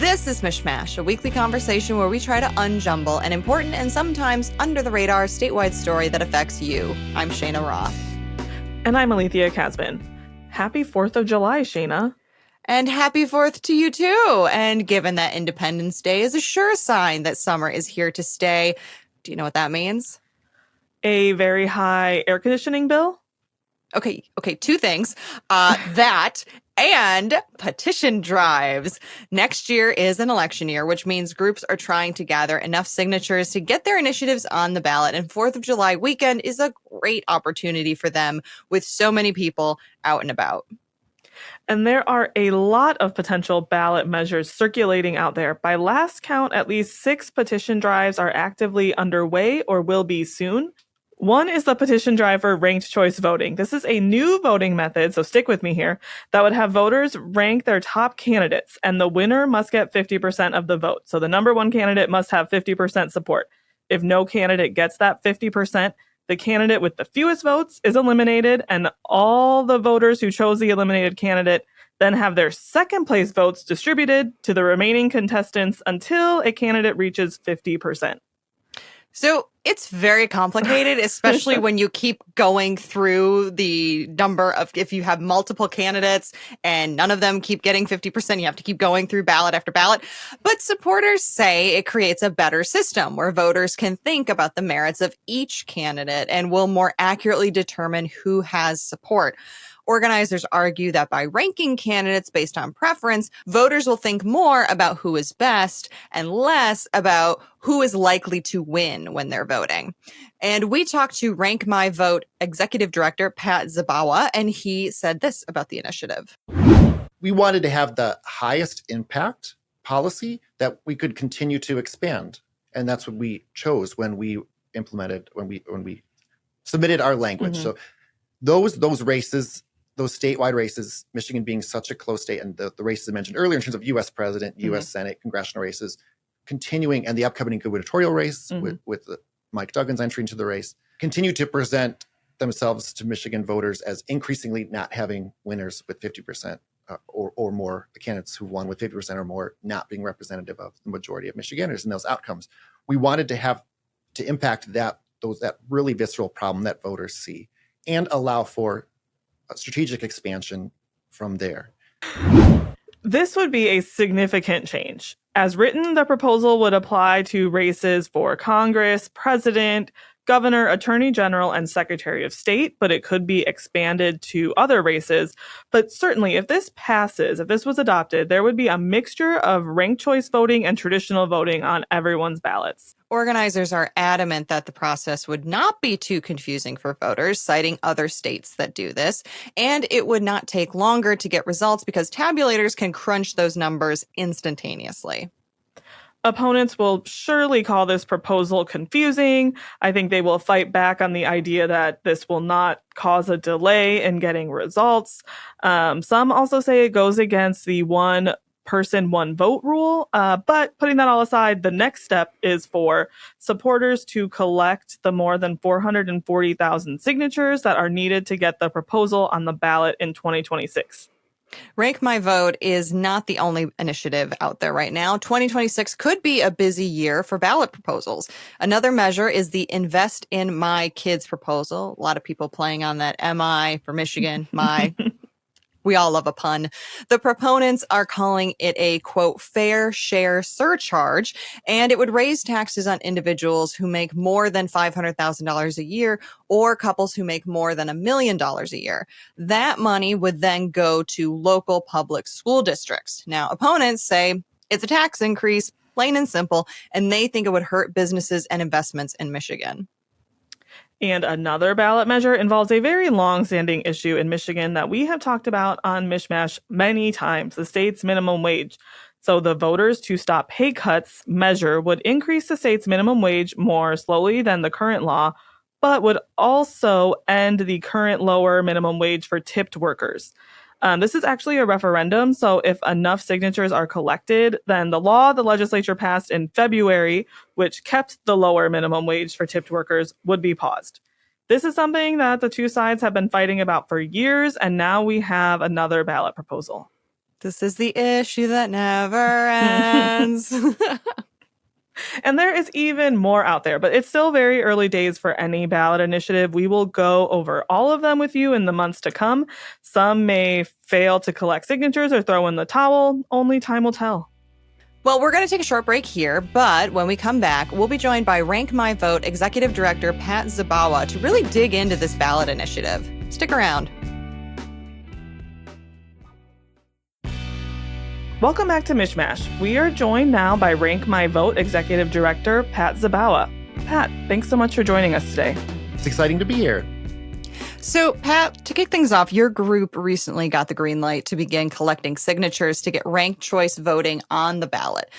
This is MichMash, a weekly conversation where we try to unjumble an important and sometimes under-the-radar statewide story that affects you. I'm Cheyna Roth. And I'm Alethia Kasben. Happy 4th of July, Cheyna. And happy 4th to you too. And given that Independence Day is a sure sign that summer is here to stay, do you know what that means? A very high air conditioning bill? Okay, two things. That and petition drives. Next year is an election year, which means groups are trying to gather enough signatures to get their initiatives on the ballot. And 4th of July weekend is a great opportunity for them with so many people out and about. And there are a lot of potential ballot measures circulating out there. By last count, at least 6 petition drives are actively underway or will be soon. One is the petition drive for ranked choice voting. This is a new voting method, so stick with me here, that would have voters rank their top candidates, and the winner must get 50% of the vote. So the number one candidate must have 50% support. If no candidate gets that 50%, the candidate with the fewest votes is eliminated, and all the voters who chose the eliminated candidate then have their second place votes distributed to the remaining contestants until a candidate reaches 50%. So it's very complicated, especially when you keep going through the number of, if you have multiple candidates and none of them keep getting 50%, you have to keep going through ballot after ballot. But supporters say it creates a better system where voters can think about the merits of each candidate and will more accurately determine who has support. Organizers argue that by ranking candidates based on preference, voters will think more about who is best and less about who is likely to win when they're voting. And we talked to Rank My Vote Executive Director Pat Zabawa, and he said this about the initiative. We wanted to have the highest impact policy that we could continue to expand. And that's what we chose when we implemented, when we submitted our language. Mm-hmm. So those races, those statewide races, Michigan being such a close state, and the races I mentioned earlier in terms of U.S. president, U.S. Senate, congressional races, continuing, and the upcoming gubernatorial race with Mike Duggan's entry into the race, continue to present themselves to Michigan voters as increasingly not having winners with 50% or more, the candidates who won with 50% or more not being representative of the majority of Michiganders in those outcomes. We wanted to impact that really visceral problem that voters see and allow for strategic expansion from there. This would be a significant change. As written, the proposal would apply to races for Congress, president, governor, attorney general, and secretary of state, but it could be expanded to other races. But certainly, if this passes, if this was adopted, there would be a mixture of ranked choice voting and traditional voting on everyone's ballots. Organizers are adamant that the process would not be too confusing for voters, citing other states that do this, and it would not take longer to get results because tabulators can crunch those numbers instantaneously. Opponents will surely call this proposal confusing. I think they will fight back on the idea that this will not cause a delay in getting results. Some also say it goes against the one person, one vote rule. But putting that all aside, the next step is for supporters to collect the more than 440,000 signatures that are needed to get the proposal on the ballot in 2026. Rank My Vote is not the only initiative out there right now. 2026 could be a busy year for ballot proposals. Another measure is the Invest in My Kids proposal. A lot of people playing on that MI for Michigan, my. We all love a pun. The proponents are calling it a, quote, fair share surcharge, and it would raise taxes on individuals who make more than $500,000 a year or couples who make more than $1 million a year. That money would then go to local public school districts. Now, opponents say it's a tax increase, plain and simple, and they think it would hurt businesses and investments in Michigan. And another ballot measure involves a very long-standing issue in Michigan that we have talked about on MichMash many times, the state's minimum wage. So the Voters to Stop Pay Cuts measure would increase the state's minimum wage more slowly than the current law, but would also end the current lower minimum wage for tipped workers. This is actually a referendum, so if enough signatures are collected, then the law the legislature passed in February, which kept the lower minimum wage for tipped workers, would be paused. This is something that the two sides have been fighting about for years, and now we have another ballot proposal. This is the issue that never ends. And there is even more out there, but it's still very early days for any ballot initiative. We will go over all of them with you in the months to come. Some may fail to collect signatures or throw in the towel. Only time will tell. Well, we're going to take a short break here, but when we come back, we'll be joined by Rank My Vote Executive Director Pat Zabawa to really dig into this ballot initiative. Stick around. Welcome back to MichMash. We are joined now by Rank My Vote Executive Director Pat Zabawa. Pat, thanks so much for joining us today. It's exciting to be here. So, Pat, to kick things off, your group recently got the green light to begin collecting signatures to get ranked choice voting on the ballot.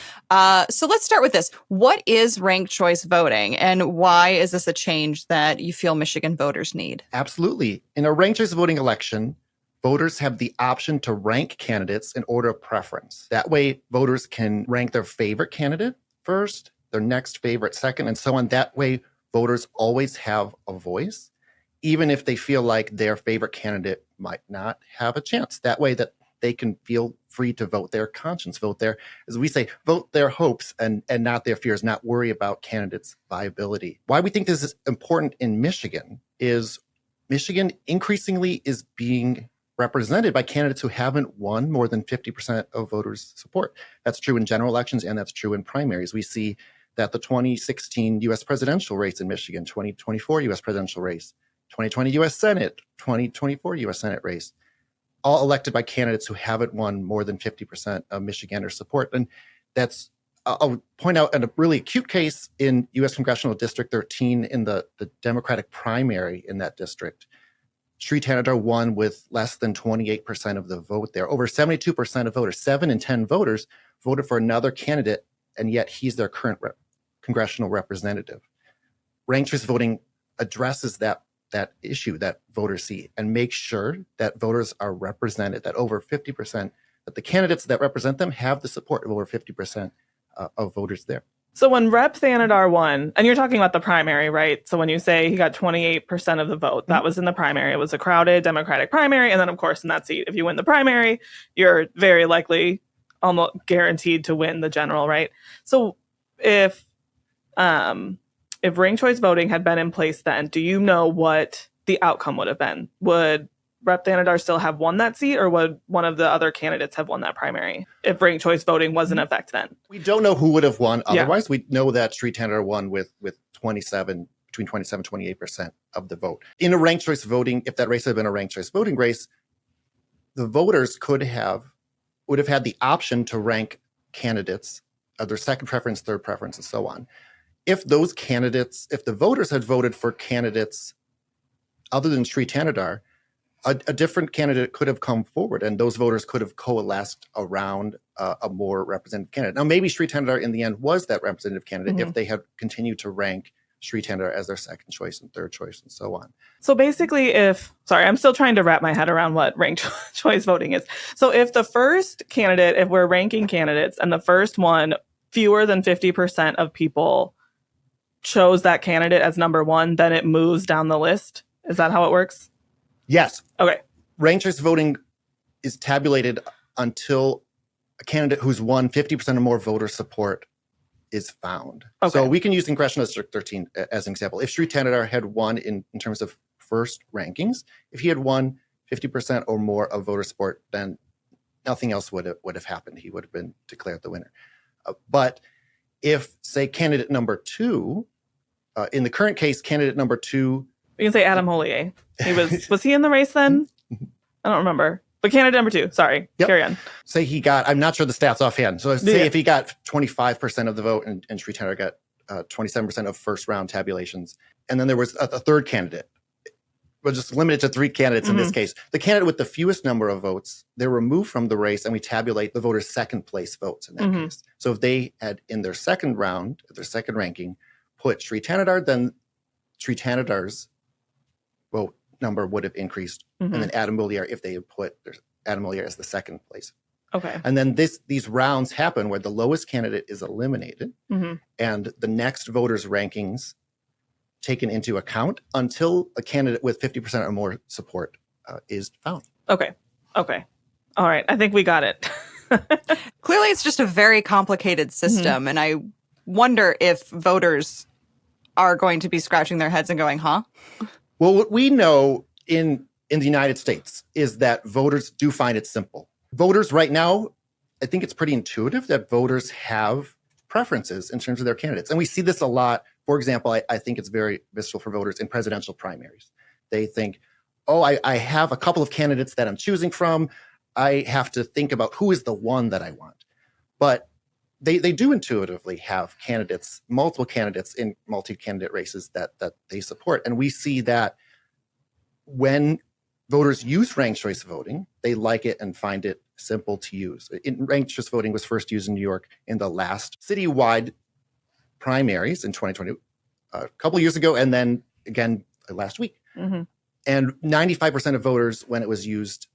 So let's start with this. What is ranked choice voting, and why is this a change that you feel Michigan voters need? Absolutely. In a ranked choice voting election, voters have the option to rank candidates in order of preference. That way, voters can rank their favorite candidate first, their next favorite second, and so on. That way, voters always have a voice, even if they feel like their favorite candidate might not have a chance. That way that they can feel free to vote their conscience, vote their, as we say, vote their hopes and not their fears, not worry about candidates' viability. Why we think this is important in Michigan is Michigan increasingly is being represented by candidates who haven't won more than 50% of voters' support. That's true in general elections, and that's true in primaries. We see that the 2016 U.S. presidential race in Michigan, 2024 U.S. presidential race, 2020 U.S. Senate, 2024 U.S. Senate race, all elected by candidates who haven't won more than 50% of Michigander support. And that's, I'll point out a really acute case in U.S. Congressional District 13 in the Democratic primary in that district. Sri Tanadar won with less than 28% of the vote there. Over 72% of voters, 7 in 10 voters, voted for another candidate, and yet he's their current congressional representative. Ranked choice voting addresses that issue that voters see and makes sure that voters are represented, that over 50%, that the candidates that represent them have the support of over 50% of voters there. So when Rep. Thanadar won, and you're talking about the primary, right? So when you say he got 28% of the vote, that was in the primary. It was a crowded Democratic primary. And then, of course, in that seat, if you win the primary, you're very likely almost guaranteed to win the general, right? So if ranked choice voting had been in place then, do you know what the outcome would have been? Would Rep. Thanadar still have won that seat, or would one of the other candidates have won that primary if ranked choice voting was in effect then? We don't know who would have won otherwise. Yeah. We know that Sri Tanadar won with between 27 and 28% of the vote. In a ranked choice voting, if that race had been a ranked choice voting race, the voters would have had the option to rank candidates, their second preference, third preference, and so on. If the voters had voted for candidates other than Sri Tanadar, a different candidate could have come forward, and those voters could have coalesced around a more representative candidate. Now, maybe Sri Tanadar in the end was that representative candidate if they had continued to rank Sri Tanadar as their second choice and third choice and so on. So basically I'm still trying to wrap my head around what ranked choice voting is. So if the first candidate, if we're ranking candidates and the first one, fewer than 50% of people chose that candidate as number one, then it moves down the list. Is that how it works? Yes. Okay. Ranked choice voting is tabulated until a candidate who's won 50% or more voter support is found. Okay. So we can use Congressional District 13 as an example. If Sri Tanadar had won in terms of first rankings, if he had won 50% or more of voter support, then nothing else would have happened. He would have been declared the winner. But if, say, candidate number 2, in the current case, candidate number 2, we can say Adam Hollier. Was he in the race then? I don't remember. But candidate number 2, sorry. Yep. Carry on. Say he got, I'm not sure the stats offhand. So say if he got 25% of the vote and Sri Tanadar got 27% of first round tabulations. And then there was a third candidate. We're just limited to 3 candidates in this case. The candidate with the fewest number of votes, they're removed from the race and we tabulate the voters' second place votes in that case. So if they had in their second round, their second ranking, put Sri Tanadar, then Sri Tanadar's vote number would have increased. And then Adam Hollier, if they had put Adam Hollier as the second place. Okay. And then these rounds happen where the lowest candidate is eliminated and the next voters' rankings taken into account until a candidate with 50% or more support is found. Okay. All right, I think we got it. Clearly, it's just a very complicated system. And I wonder if voters are going to be scratching their heads and going, huh? Well, what we know in the United States is that voters do find it simple. Voters right now, I think it's pretty intuitive that voters have preferences in terms of their candidates. And we see this a lot. For example, I think it's very visceral for voters in presidential primaries. They think, oh, I have a couple of candidates that I'm choosing from. I have to think about who is the one that I want. But they do intuitively have candidates, multiple candidates in multi-candidate races that they support. And we see that when voters use ranked choice voting, they like it and find it simple to use. Ranked choice voting was first used in New York in the last citywide primaries in 2020, a couple of years ago, and then again last week. And 95% of voters, when it was used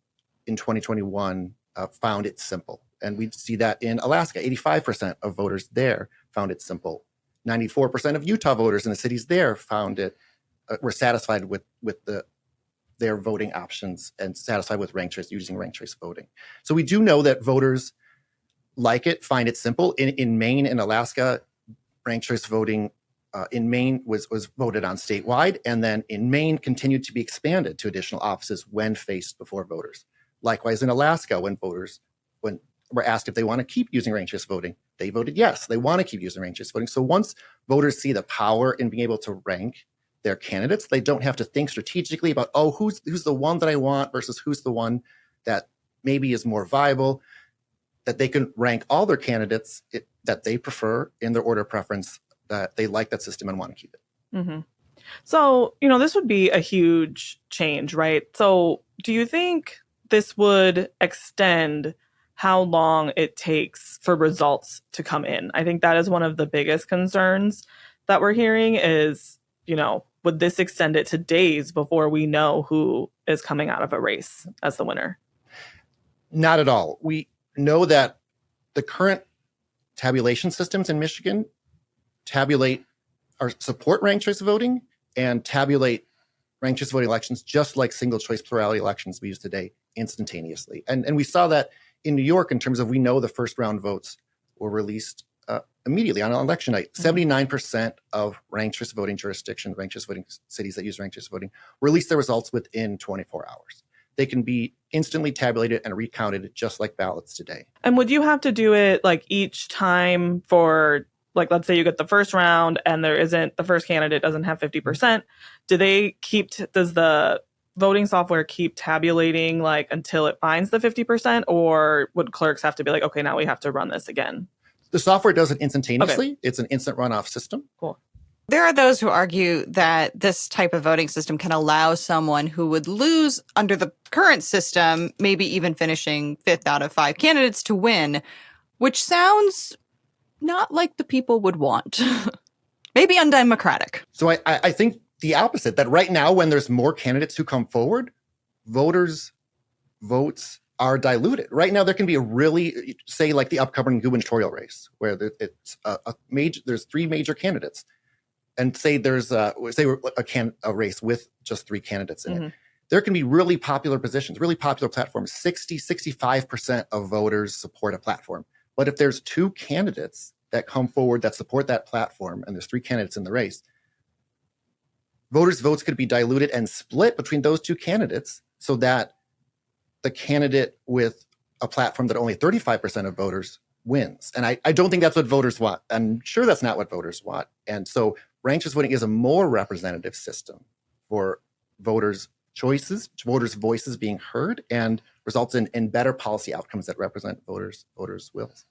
in 2021, found it simple. And we see that in Alaska, 85% of voters there found it simple. 94% of Utah voters in the cities there found it, were satisfied with their voting options and satisfied with using ranked choice voting. So we do know that voters like it, find it simple. In Maine and Alaska, ranked choice voting in Maine was voted on statewide, and then in Maine continued to be expanded to additional offices when faced before voters. Likewise, in Alaska, when were asked if they want to keep using ranked choice voting, they voted yes, they want to keep using ranked choice voting. So once voters see the power in being able to rank their candidates, they don't have to think strategically about, oh, who's the one that I want versus who's the one that maybe is more viable, that they can rank all their candidates that they prefer in their order of preference, that they like that system and want to keep it. So, this would be a huge change, right? So do you think this would extend how long it takes for results to come in? I think that is one of the biggest concerns that we're hearing is, would this extend it to days before we know who is coming out of a race as the winner? Not at all. We know that the current tabulation systems in Michigan support ranked choice voting and tabulate ranked choice voting elections just like single choice plurality elections we use today instantaneously. And we saw that in New York in terms of, we know the first round votes were released immediately on election night. 79% of ranked choice voting jurisdictions, ranked choice voting cities that use ranked choice voting, released their results within 24 hours. They can be instantly tabulated and recounted just like ballots today. And would you have to do it like each time for, like, let's say you get the first round and the first candidate doesn't have 50%. Does the voting software keep tabulating like until it finds the 50%, or would clerks have to be like, okay, now we have to run this again? The software does it instantaneously. Okay. It's an instant runoff system. Cool. There are those who argue that this type of voting system can allow someone who would lose under the current system, maybe even finishing 5th out of 5 candidates, to win, which sounds not like the people would want. Maybe undemocratic. So I think the opposite, that right now when there's more candidates who come forward, voters' votes are diluted. Right now there can be a really, say like the upcoming gubernatorial race, where it's there's 3 major candidates. And say there's a race with just 3 candidates in it. There can be really popular positions, really popular platforms. 65% of voters support a platform. But if there's 2 candidates that come forward that support that platform, and there's 3 candidates in the race, voters' votes could be diluted and split between those 2 candidates so that the candidate with a platform that only 35% of voters wins. And I don't think that's what voters want. I'm sure that's not what voters want. And so ranked choice voting is a more representative system for voters' choices, voters' voices being heard, and results in better policy outcomes that represent voters' wills.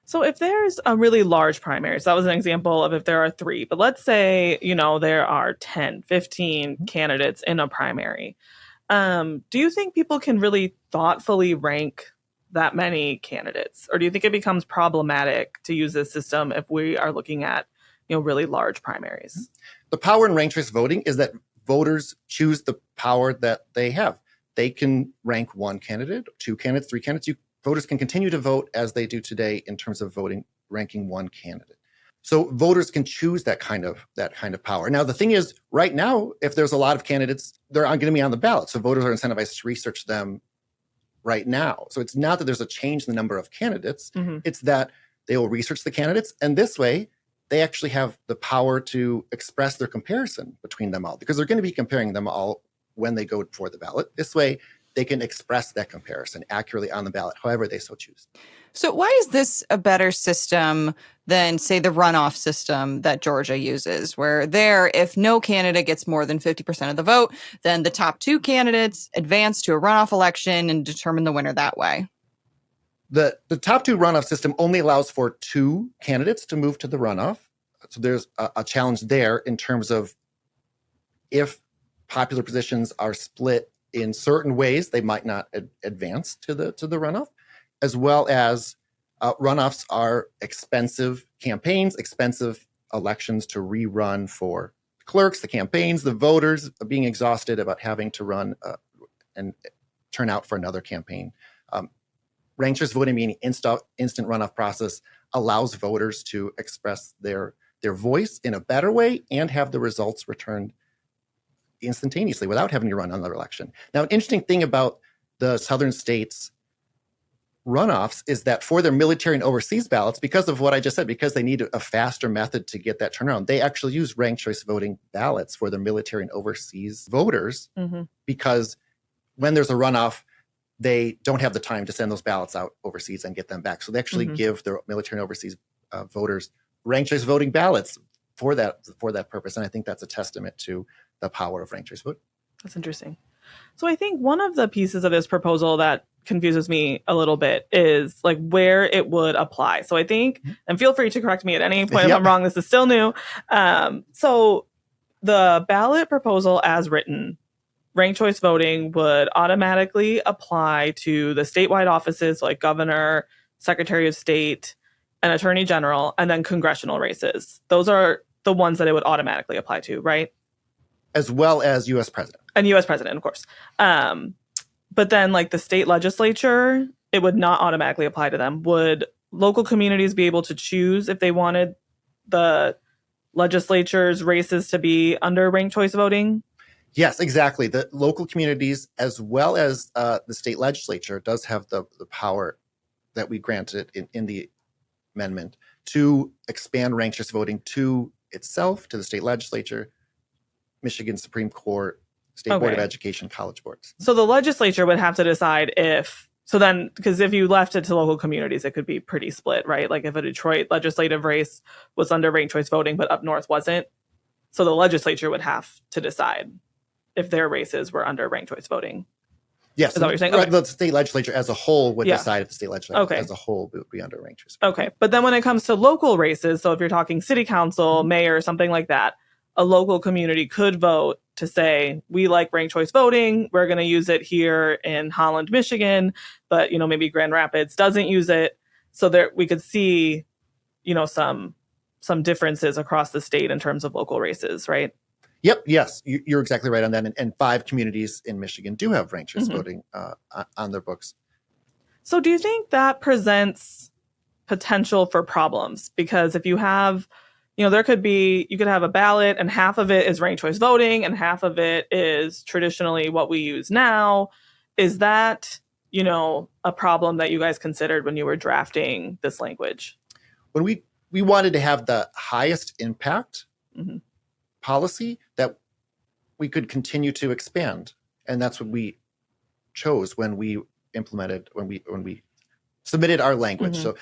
So if there's a really large primary, so that was an example of if there are 3, but let's say, there are 10, 15 candidates in a primary. Do you think people can really thoughtfully rank that many candidates? Or do you think it becomes problematic to use this system if we are looking at, really large primaries? The power in ranked choice voting is that voters choose the power that they have. They can rank 1 candidate, 2 candidates, 3 candidates. Voters can continue to vote as they do today in terms of ranking 1 candidate. So voters can choose that kind of power. Now, the thing is, right now, if there's a lot of candidates, they're going to be on the ballot. So voters are incentivized to research them right now. So it's not that there's a change in the number of candidates. Mm-hmm. It's that they will research the candidates, and this way they actually have the power to express their comparison between them all, because they're going to be comparing them all when they go for the ballot. This way they can express that comparison accurately on the ballot, however they so choose. So why is this a better system than, say, the runoff system that Georgia uses, where there, if no candidate gets more than 50% of the vote, then the top two candidates advance to a runoff election and determine the winner that way? The top two runoff system only allows for two candidates to move to the runoff. So there's a challenge there in terms of if popular positions are split in certain ways, they might not advance to the runoff, as well as runoffs are expensive campaigns, expensive elections to rerun for clerks, the campaigns, the voters being exhausted about having to run and turn out for another campaign. Ranked choice voting, meaning instant runoff process, allows voters to express their voice in a better way and have the results returned instantaneously without having to run another election. Now, an interesting thing about the southern states runoffs is that for their military and overseas ballots, because of what I just said, because they need a faster method to get that turnaround, they actually use ranked choice voting ballots for their military and overseas voters, because when there's a runoff, they don't have the time to send those ballots out overseas and get them back. So they actually give their military and overseas voters ranked choice voting ballots for that purpose. And I think that's a testament to the power of ranked choice voting. That's interesting. So I think one of the pieces of this proposal that confuses me a little bit is like where it would apply. So I think, and feel free to correct me at any point if I'm wrong, this is still new. So the ballot proposal as written, ranked choice voting would automatically apply to the statewide offices like governor, secretary of state, and attorney general, and then congressional races. Those are the ones that it would automatically apply to, right? As well as U.S. president. And U.S. president, of course. But then like the state legislature, it would not automatically apply to them. Would local communities be able to choose if they wanted the legislature's races to be under ranked choice voting? Yes, exactly. The local communities, as well as the state legislature, does have the power that we granted in the amendment to expand ranked choice voting to itself, to the state legislature, Michigan Supreme Court, State Board of Education, college boards. So the legislature would have to decide because if you left it to local communities, it could be pretty split, right? Like if a Detroit legislative race was under ranked choice voting, but up north wasn't. So the legislature would have to decide if their races were under ranked choice voting. Yes. Is that what you're saying? Okay. The state legislature as a whole would decide if the state legislature as a whole would be under ranked choice voting. Okay. But then when it comes to local races, so if you're talking city council, mayor, something like that, a local community could vote to say, we like ranked choice voting. We're going to use it here in Holland, Michigan, but, maybe Grand Rapids doesn't use it. So there we could see, some differences across the state in terms of local races, right? Yep. Yes, you're exactly right on that. And 5 communities in Michigan do have ranked choice voting on their books. So do you think that presents potential for problems? Because if you have, you could have a ballot and half of it is ranked choice voting and half of it is traditionally what we use now. Is that, a problem that you guys considered when you were drafting this language? When we wanted to have the highest impact policy that we could continue to expand. And that's what we chose when we submitted our language. So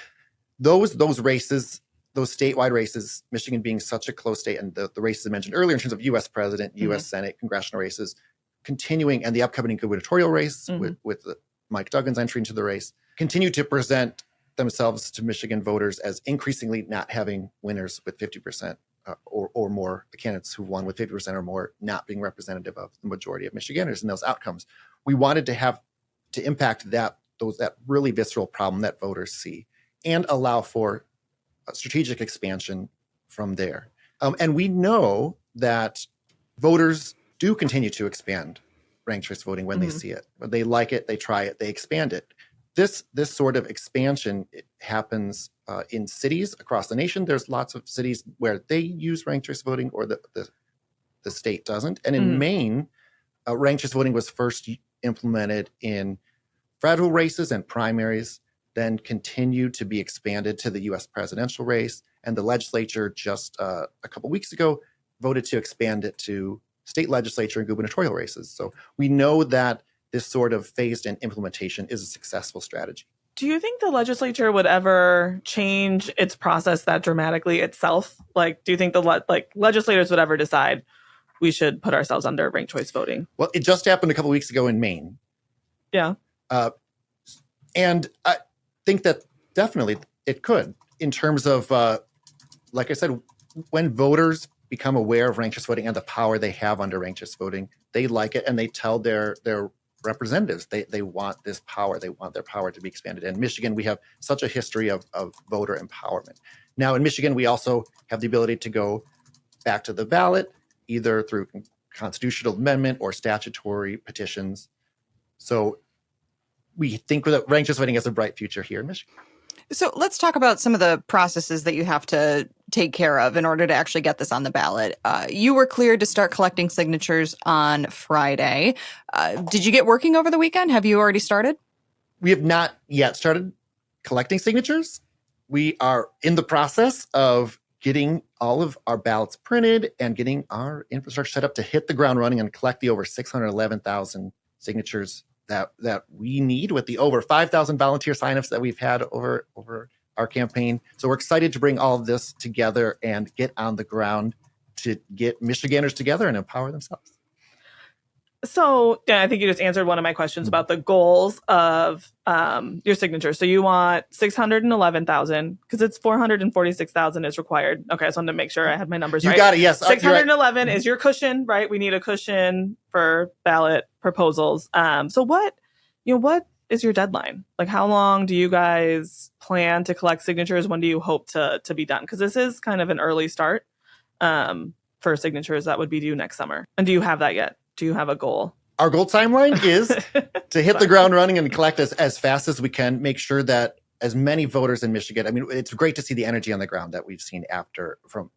those races, those statewide races, Michigan being such a close state, and the races I mentioned earlier in terms of U.S. president, U.S. Senate, congressional races, continuing, and the upcoming gubernatorial race with Mike Duggan's entry into the race, continue to present themselves to Michigan voters as increasingly not having winners with 50% or more, the candidates who won with 50% or more not being representative of the majority of Michiganders in those outcomes. We wanted to impact that really visceral problem that voters see and allow for a strategic expansion from there. And we know that voters do continue to expand ranked choice voting when they see it. They like it, they try it, they expand it. This sort of expansion happens in cities across the nation. There's lots of cities where they use ranked choice voting or the state doesn't. And in Maine, ranked choice voting was first implemented in federal races and primaries then continue to be expanded to the U.S. presidential race. And the legislature just a couple weeks ago voted to expand it to state legislature and gubernatorial races. So we know that this sort of phased-in implementation is a successful strategy. Do you think the legislature would ever change its process that dramatically itself? Like, do you think the legislators would ever decide we should put ourselves under ranked choice voting? Well, it just happened a couple weeks ago in Maine. Yeah. And I think that definitely it could, in terms of, like I said, when voters become aware of ranked choice voting and the power they have under ranked choice voting, they like it and they tell their representatives they want this power. They want their power to be expanded. In Michigan, we have such a history of voter empowerment. Now in Michigan, we also have the ability to go back to the ballot, either through constitutional amendment or statutory petitions. So we think that ranked choice voting has a bright future here in Michigan. So let's talk about some of the processes that you have to take care of in order to actually get this on the ballot. You were cleared to start collecting signatures on Friday. Did you get working over the weekend? Have you already started? We have not yet started collecting signatures. We are in the process of getting all of our ballots printed and getting our infrastructure set up to hit the ground running and collect the over 611,000 signatures that we need with the over 5,000 volunteer signups that we've had over our campaign. So we're excited to bring all of this together and get on the ground to get Michiganders together and empower themselves. So yeah, I think you just answered one of my questions about the goals of your signatures. So you want 611,000 because it's 446,000 is required. Okay, I just wanted to make sure I had my numbers right. You got it, yes. 611 is your cushion, right? We need a cushion for ballot proposals. So what is your deadline? Like, how long do you guys plan to collect signatures? When do you hope to be done? Because this is kind of an early start for signatures that would be due next summer. And do you have that yet? Do you have a goal? Our goal timeline is to hit the ground running and collect as fast as we can, make sure that as many voters in Michigan, I mean, it's great to see the energy on the ground that we've seen from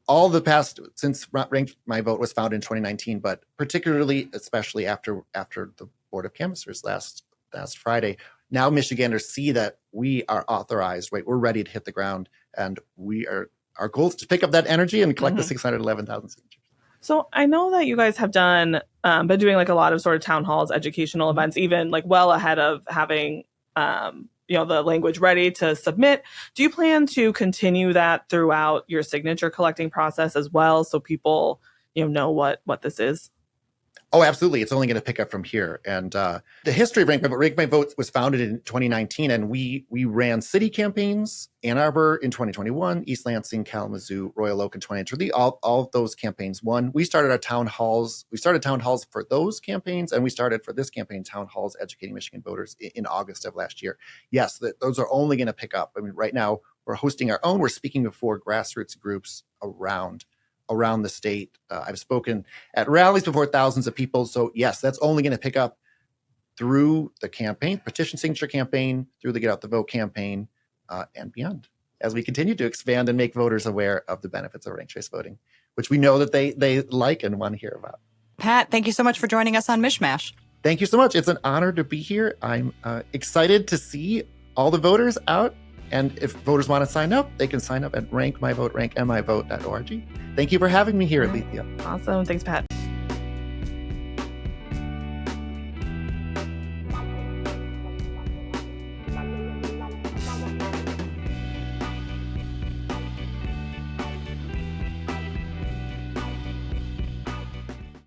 all the past, since Ranked My Vote was founded in 2019, but especially after the Board of Canvassers last Friday. Now Michiganders see that we are authorized, right? We're ready to hit the ground, and our goal is to pick up that energy and collect the 611,000 signatures. So I know that you guys have been doing like a lot of sort of town halls, educational events, even like well ahead of having, the language ready to submit. Do you plan to continue that throughout your signature collecting process as well, so people, know what this is? Oh, absolutely. It's only going to pick up from here. And the history of Rank My Vote was founded in 2019, and we ran city campaigns, Ann Arbor in 2021, East Lansing, Kalamazoo, Royal Oak in 2023. All of those campaigns won. We started our town halls. We started town halls for those campaigns, and we started for this campaign, town halls educating Michigan voters in August of last year. Yes, those are only going to pick up. I mean, right now we're hosting our own. We're speaking before grassroots groups around the state. I've spoken at rallies before thousands of people. So yes, that's only going to pick up through the campaign, petition signature campaign, through the Get Out the Vote campaign, and beyond, as we continue to expand and make voters aware of the benefits of ranked choice voting, which we know that they like and want to hear about. Pat, thank you so much for joining us on MichMash. Thank you so much. It's an honor to be here. I'm excited to see all the voters out. And if voters want to sign up, they can sign up at rankmyvote.org. Thank you for having me here, Alethia. Awesome. Thanks, Pat.